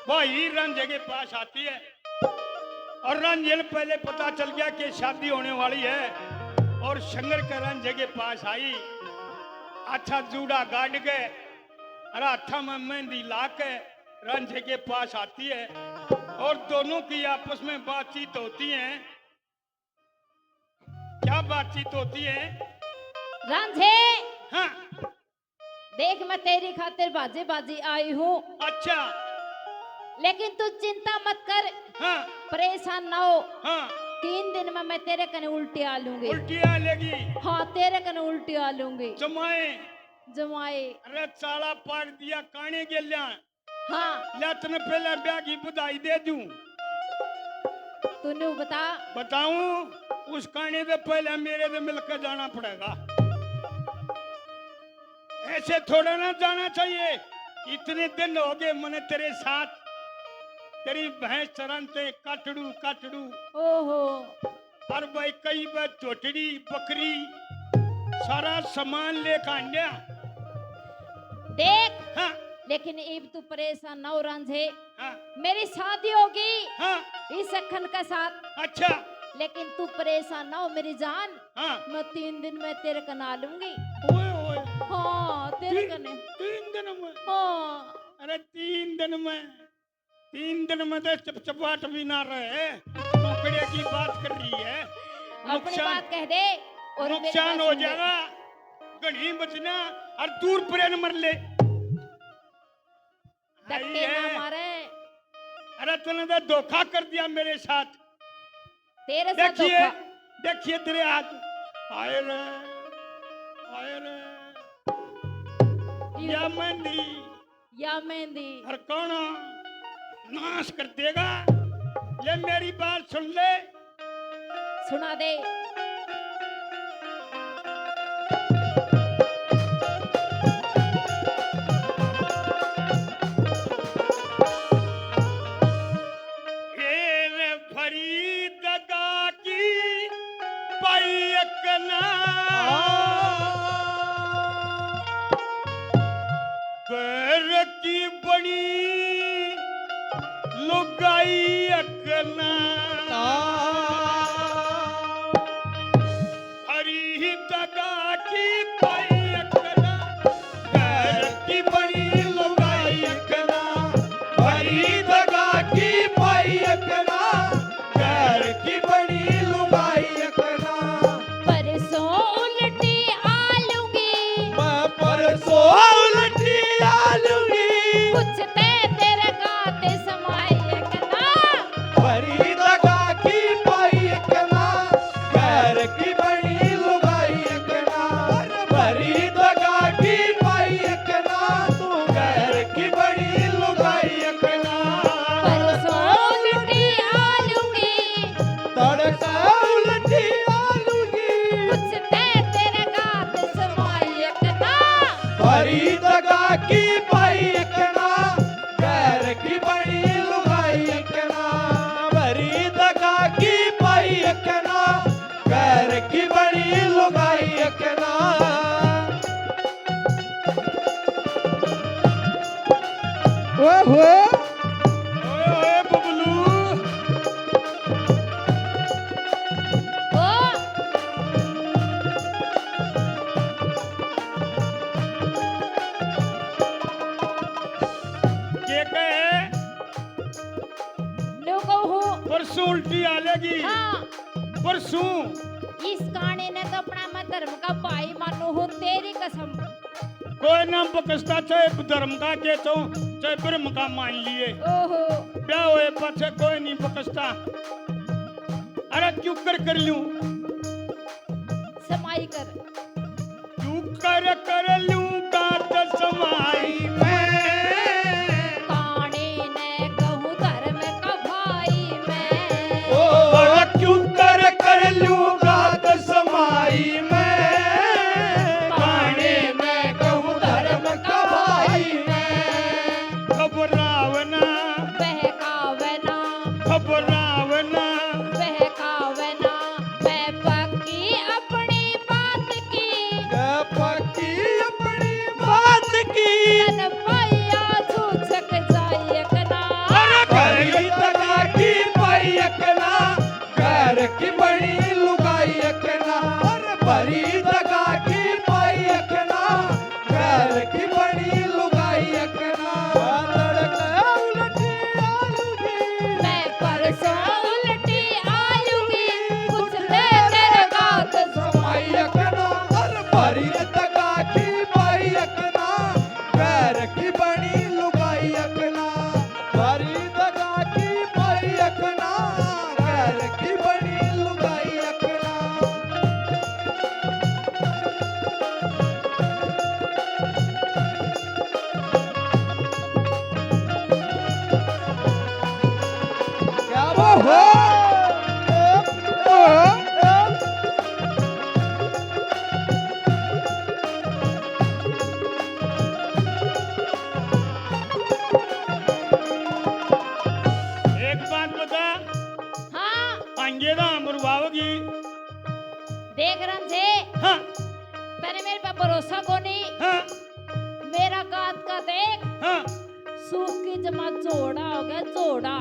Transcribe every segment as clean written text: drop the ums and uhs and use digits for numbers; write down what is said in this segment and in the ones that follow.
भाई रंजे के पास आती है और रंजे पहले पता चल गया कि शादी होने वाली है और शंकर के रंजे के पास आई। अच्छा जूड़ा गाड़ के अरे अच्छा में मेहंदी ला के रंजे के पास आती है और दोनों की आपस में बातचीत होती है। क्या बातचीत होती है? रांझे हाँ देख, मैं तेरी खातिर बाजे बाजी आई हूँ, अच्छा लेकिन तू चिंता मत कर, हाँ परेशान ना हो। हाँ 3 दिन में मैं तेरे कने उल्टी आ लूंगी। उल्टियाँ लेगी हाँ, तेरे कने उल्टी आ लूंगी। जमाए जमाए अरे चाला पाड़ दिया काने के लिया हाँ, ले तने पहले ब्याह की बधाई दे दूं। तूने बता। बताऊं उस काने से पहले मेरे से मिलकर जाना पड़ेगा। ऐसे थोड़ा ना जाना चाहिए। इतने दिन हो गए मैंने तेरे साथ, तेरी भैंस चरण से काटड़ू काटड़ू ओहो, और भाई कई बार चोटड़ी बकरी सारा सामान लेकर आंडिया। देख हाँ लेकिन अब तू परेशान ना हो रांझे, हाँ मेरी शादी होगी हाँ इस अखन के साथ। अच्छा लेकिन तू परेशान ना हो मेरी जान, हाँ मैं 3 दिन में तेरे कना लूंगी। ओए ओए हाँ, तेरे कने। 3 दिन में? हाँ, अरे 3 दिन में तो चपचपाट भी ना रहे, टुकड़े की बात कर रही है। अपनी बात कह दे और मेरी नुकसान बात हो सुन ले। जाएगा, घड़ी बचना और दूर परेन मर ले। धक्के ना मारे, अरे तूने तो धोखा कर दिया मेरे साथ। तेरे साथ देखिए धोखा। देखिए तेरे हाथ आए रे या मेहंदी या मेहंदी। और कौन नाश कर देगा। ये मेरी बात सुन ले। सुना दे। ये भरी दगा की पैकना घर की बड़ी लुगाई अकना हरी दगा की पैकना घर की बड़ी लुगाई अकना हरी दगा की पैकना घर की बड़ी लुगाई अकना। परसों उल्टी आ लूंगी, मैं परसों उल्टी आ लूंगी। कुछ ते तेरे गाते समाये कना। भरी दगा की पैकना घर की बड़ी लुगाई अकना भरी दगा की पैकना तू घर की बड़ी लुगाई अकना। परसों उल्टी आ लूंगी, तड़का उल्टी आ लूंगी। कुछ ते तेरे गाते समाये कना। भरी दगा की पैकना घर की बड़ी लुगाई अकना भरी दगा की पैकना घर की बड़ी लुगाई अकना। ओए ओए बबलू ओ के कहे नो कहूँ। परसों उल्टी आ लेगी। हाँ, परसों इस कहानी ने तो अपना मैं धर्म का भाई मानू हूँ, तेरी कसम। कोई नाम बकस्ता चाहे धर्म का के तो चाहे ब्रह्म का मान लिए ओहो, क्या हुए पाछे कोई नहीं बकस्ता। अरे क्यों कर लूं समाई कर। क्यों कर लूं बात समाई मैं कहानी ने कहूँ धर्म का भाई मैं। ओ क्यों कर लूं बात समाई मैं काने में कहूँ धर्म का भाई मैं। घबरावना बहकावना घबरावना बहकावना, मैं पक्की अपनी बात की। पक्की अपनी बात की भरोसा को नहीं। हाँ मेरा गात का देख, हाँ सूख की जमा जोड़ा हो गया, जोड़ा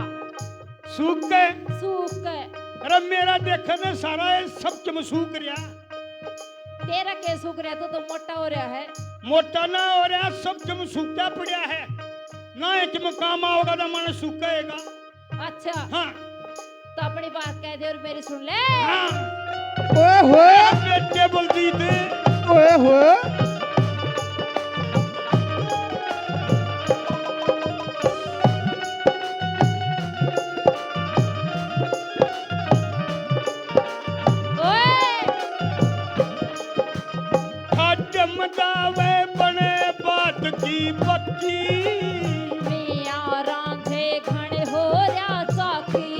सूख के। सूख के। अरे मेरा देखने सारा ये सब चमसूख रहा। तेरा के सूख रहा, तो मोटा हो रहा है। मोटा ना हो रहा, सब चमसूखा पड़ा है ना। एक मकाम आओगा तो मन सूखेगा। अच्छा हाँ तो अपनी बात कह दे और मेरी सुन ले। हाँ ओए होए बेटे बोलती थी। ओए होए ओए जमदावे बने बात की पक्की। मियां रांझे घने हो रहा चाकी।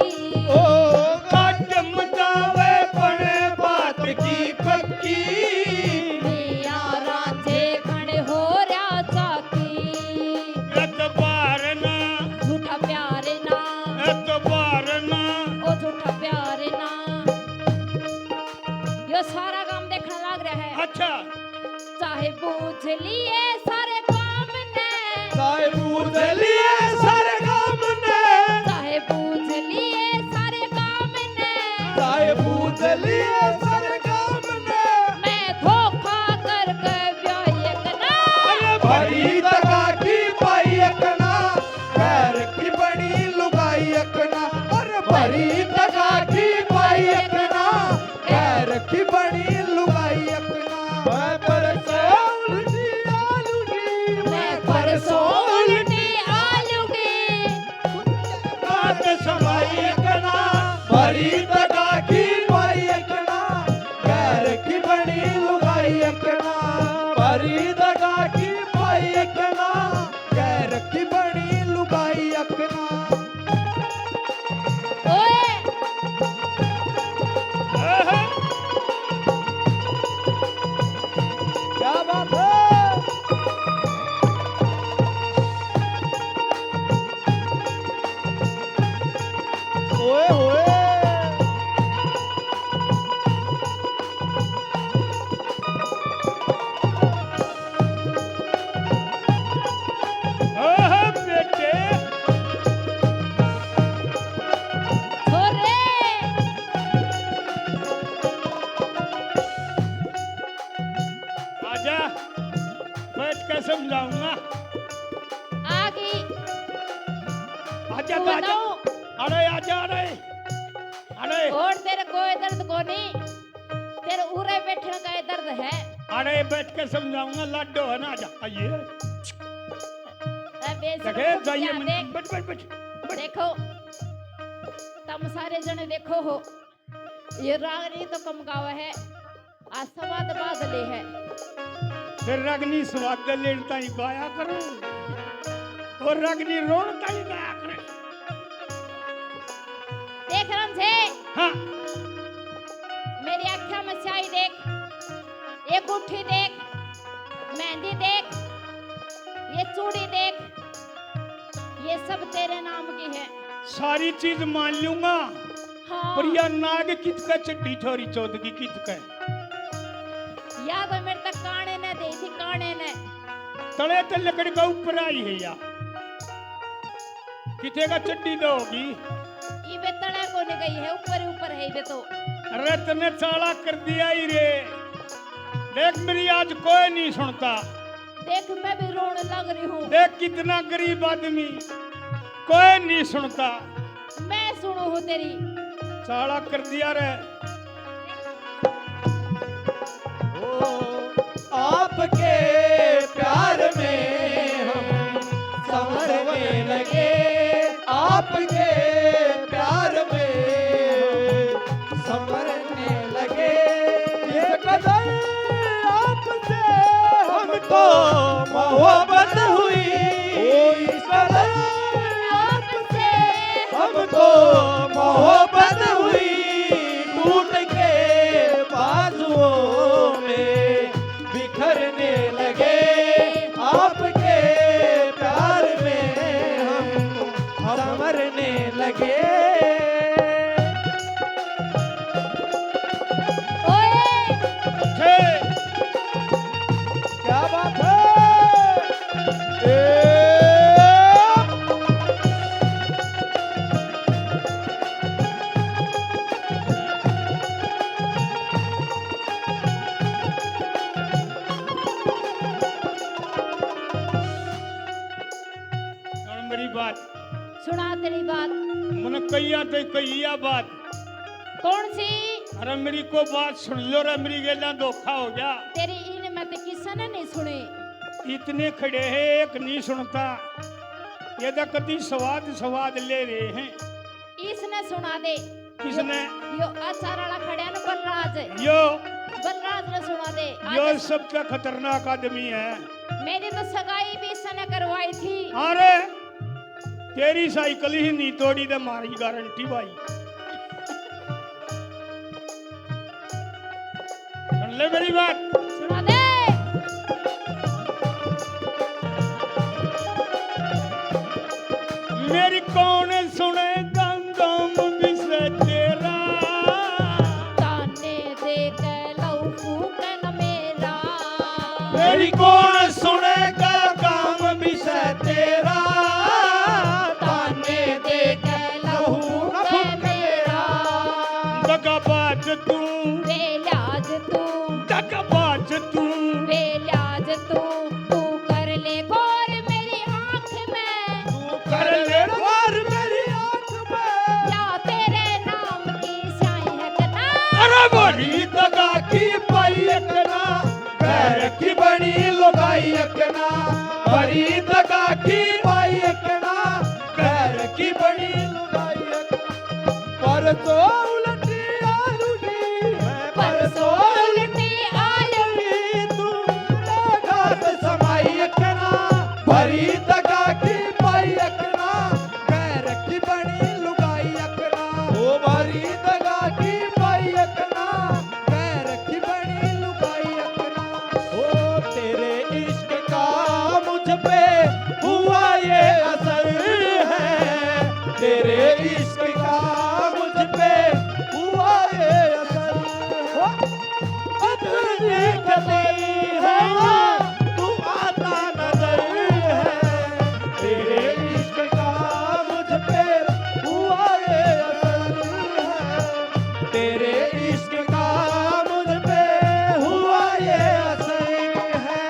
जमदावे बने बात की पक्की। मियां रांझे घने हो रहा चाकी। एतबार ना झूठा प्यार ना, एतबार ना। ओ झूठा प्यार ना। यो सारा काम देखने लग रहा है। अच्छा चाहे पूछ लिए सारे काम ने, साए पूछ लिए सारे काम ने, चाहे पूछ लिए सारे काम ने। साए पूछ लिए सारे काम ने। मैं धोखा करके व्यायक ना, भरी दगा की पाई अकना, पैर की बड़ी लुगाई अकना। अरे भरी दगा की पाई अकना, पैर की बड़ी लुगाई अकना। मैं परसों उल्टी आलूगी, मैं परसों उल्टी आलूगी। बात समाई अकना, भरी दगा की पाई अकना, पैर की बड़ी लुगाई अकना। भरी दगा की पाई अकना, पैर की बड़ी लुगाई अकना। ओए क्या बात है? ओए होए बेटे छोरे आजा बैठ के समझाऊंगा। आगी आजा तू तो आजा। बताओ। अरे आजा अरे अरे और तेरे कोई दर्द को नहीं, तेरे उरे बैठने का ये दर्द है। अरे बैठ के समझाऊंगा। लाडो है ना। आजा आइए ए बेशरम देखे को जाइए क्या देख। बैठ बैठ बैठ। देखो तुम सारे जने देखो हो, ये रागनी तो कम गावा है, आज सवाद बादले है। फिर रगनी स्वाद लेता ही गाया करो और रगनी रोड़ता ही गाया करे। देख रंझे, हाँ मेरी आँखों में स्याही देख, ये गुट्ठी देख, मेहंदी देख, ये चूड़ी देख, ये सब तेरे नाम की है। सारी चीज मान लूंगा। हाँ पर यह नाग कितका चड्डी छोरी चौथ की कितका याद है मेरे तक काने ने दी थी, काने ने। तले तो लकड़ी का ऊपर आई है या किथे का चड्डी तो होगी। इबे तड़े को नहीं गई है, ऊपर ही ऊपर है इबे तो। अरे तने चाला कर दिया ही रे। देख मेरी आज कोई नहीं सुनता। देख मैं भी रोने लग रही हूँ। देख कितना गरीब आदमी, कोई नहीं सुनता। मैं सुनू हूँ तेरी। चाला कर दिया रे। आपके प्यार में हम संवरने लगे, आपके प्यार में संवरने लगे। ये कदर आपसे हमको मोहब्बत हुई, इस कदर आपसे हमको मोहब्बत हुई। टूट के बाजुओं में बिखरने लगे, आपके प्यार में हम संवरने लगे। ओए छे सुना तेरी बात। मैंने कहिया तो कहिया बात। कौन सी? अरे मेरी को बात सुन लो रे, मेरी गेला धोखा हो गया। तेरी इन में तो किसी ने नहीं सुनी। इतने खड़े हैं एक नहीं सुनता, ये तो कभी स्वाद ले रहे हैं। इसने सुना दे। किसने? यो आचार वाला खड़े न बलराज। बलराज ने सुना दे। यो सबसे खतरनाक आदमी है। मेरी तो सगाई भी इसने करवाई थी। अरे तेरी साइकिल ही नहीं तोड़ी तो मारी गारंटी भाई। सुन ले मेरी बात। सुना दे। मेरी कौन सुने गंगम विषय तेरा, ताने दे के लहू फूकन मेरा। मेरी कौन सुनेगा काम विषय तेरा, ताने दे के लहू न फूके मेरा। दगाबाज तू, बेलियाज तू, दगाबाज तू, बेलियाज तू कर ले गौर मेरी आंख में। तू कर ले गौर मेरी आंख में, या तेरे नाम की स्याही है कना। अरे बड़ी दगा की पाई एकना, गैर की बड़ी लुगाई एकना। बड़ी दगा की पाई एकना, गैर की बड़ी लुगाई एकना। पर तो उलटी आलूगी, पर तो उल्टी आलूगी, तू घाट समाई एकना। बड़ी दगा की पाई एकना, गैर की बड़ी लुगाई एकना। ओ बड़ी दगा की पाई एकना, गैर की बड़ी लुगाई एकना। ओ तेरे इश्क का मुझ पे हुआ ये असर है, तेरे इश्क का मुझ पे हुआ ये असर है। अब देखती है तू आता नजर है, तेरे इश्क का मुझ पे हुआ ये असर है। तेरे इश्क का मुझ पे हुआ ये असर है।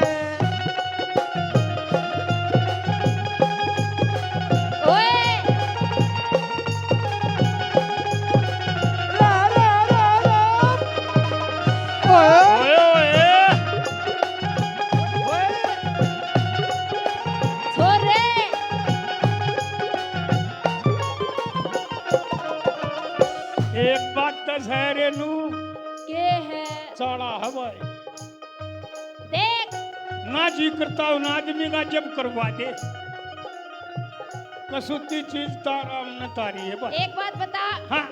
ओए ला ला ला ला। ओए ओए ओए छोरे। एक बात तो सहरे नू के है? साड़ा है भाई। देख ना जी करता हूँ ना आदमी का जब करवा दे, कसूती चीज तारा न तारी है भाई। एक बात बता, हाँ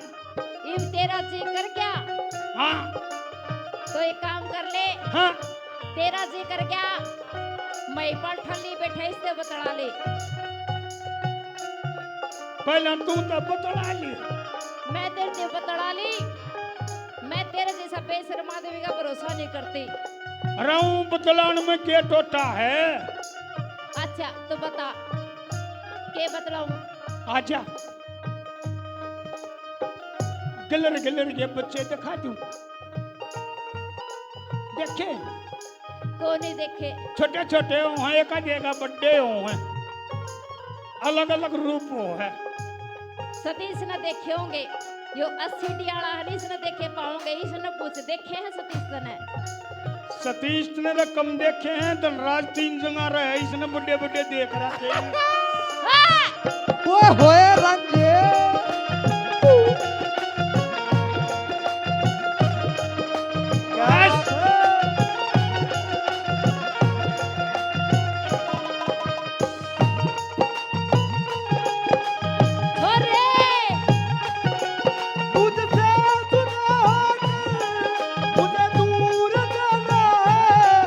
इम तेरा जी कर क्या? हाँ तो एक काम कर ले, हाँ तेरा जी कर क्या? मैं पर ठल्ली बैठे इससे बतला ले। पहले तू तो बतला ली। मैं तेरे से बतला ली। मैं तेरे जैसा बेशर्मा आदमी का भरोसा नहीं करती। रहूं बतलान में के टोटा है। अच्छा तो बता, के बतलाऊं? आजा गिलर गिलर के बच्चे दिखा दूं। देखे को नहीं देखे। छोटे छोटे हो हैं, एक आधेगा बड्डे हो हैं, अलग अलग रूप हो है। सतीश ने देखे होंगे। यो 80 डियाला हरीश ने देखे पाओगे। इसने पूछ देखे हैं सतीश ने? सतीश ने तो कम देखे हैं, धनराज 3 जगह रहे, इसने बड़े बड़े देख रखे हैं। ओए होए रंजे। बस। छोरे तुझसे सुना मुझे दूर जाना है,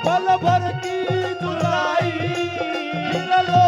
पल भर की जुदाई लो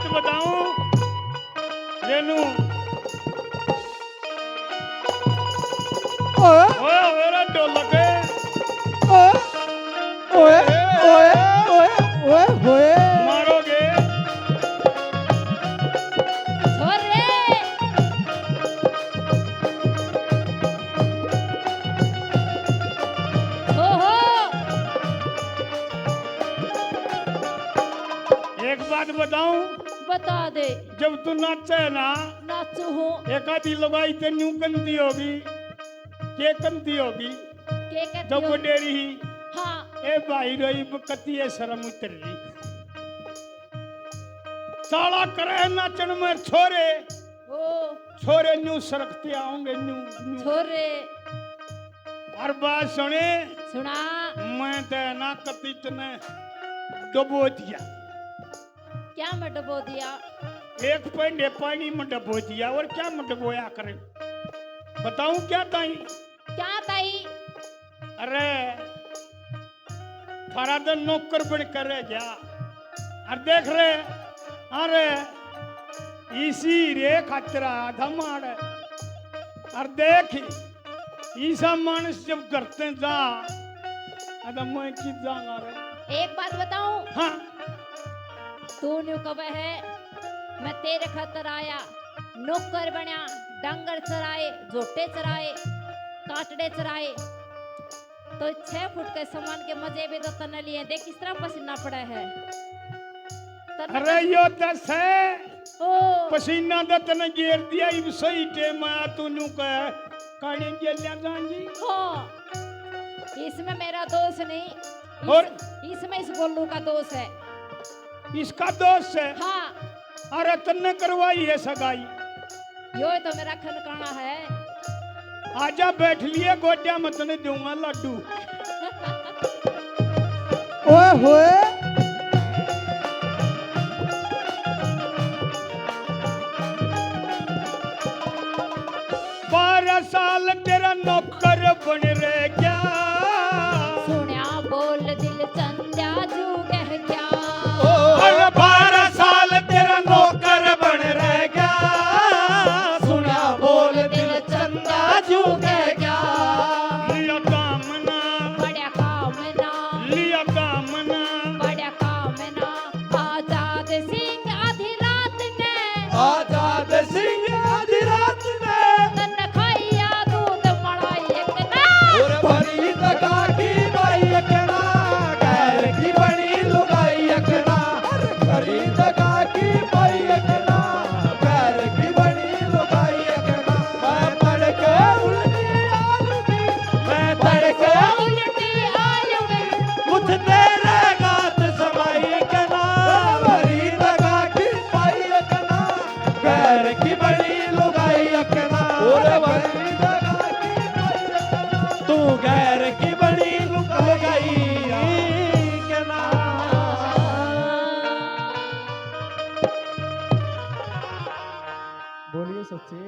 बात बताऊं रेनू, ओए ओए मेरा ढोलक है, ओए ओए ओए ओए ओए ओए मारोगे छोड़ रे। हो एक बात बताऊं, बता दे। जब तू नाचे ना नाचू हूँ एक आधी लगाई ते न्यू कंती होगी, के कंती होगी के कहती जब हो? वडेरी ही हाँ ए भाई रोई बकती है शर्म उतर रही साला करे नाचन में छोरे ओ छोरे न्यू सरकते आओगे न्यू न्यू छोड़ रे। हर बात सुने सुना। मैं ते ना कती तने डुबो दिया, क्या मैं डुबो दिया? एक पेंडे पानी में डुबो दिया और क्या मैं डुबोया करे बताऊं क्या ताई? क्या ताई? अरे थारा तो नौकर बन कर रह गया और देख रहे अरे इसी रे खतरा धमाड़ और देख ईसा मानस जब करते जा अरे मैं की जाऊंगा रे। एक बात बताऊं, हाँ तू न्यू कब है मैं तेरे खातर आया, नौकर बना, डंगर चराए, जोटे चराए, काटड़े चराए, तो 6 फुट के सामान के मजे भी तो तने लिए। देख किस तरह पसीना पड़ा है। अरे यो दस है ओ पसीना तो तने गिर दिया इब सही टेम आया तू न्यू कह काने गेल्या जांगी हो, इसमें मेरा दोष नहीं, और इसमें इस गोलू का दोष है। इसका दोस्त है। हाँ अरे तन्ने करवाई है सगाई, यो तो मेरा खनकाना है। आजा बैठ लिए गोड्या मत ने दूंगा लड्डू। ओए होए 12 साल तेरा नौकर बन रह गया, सुनिया बोल दिल चंदा जू कह क्या। अरे 12 साल तेरा नौकर बन रह गया, सुना बोल दिल चंदा जू कह गया लिया कामना बड़ा काम ना, लिया कामना बड़ा काम ना। आजाद सिंह आधी रात में, आजाद सिंह आधी रात में तन खाइया दूध मलाई एक ना। और भरी तका की बाई अकना गैर की बनी लुगाई अकना अरे भरी तका की बाई अकना गैर की बनी लुगाई अकना मैं पढ़ के उल्टी आलूगी मैं पढ़ के उल्टी आलूगी मुझ तेरे गात समाई अकना भरी तका की बाई अकना गैर की बनी लुगाई अकना और भरी तका की बाई अकना तू गैर की बड़ी लुगाई के ना बोलिए सच्चे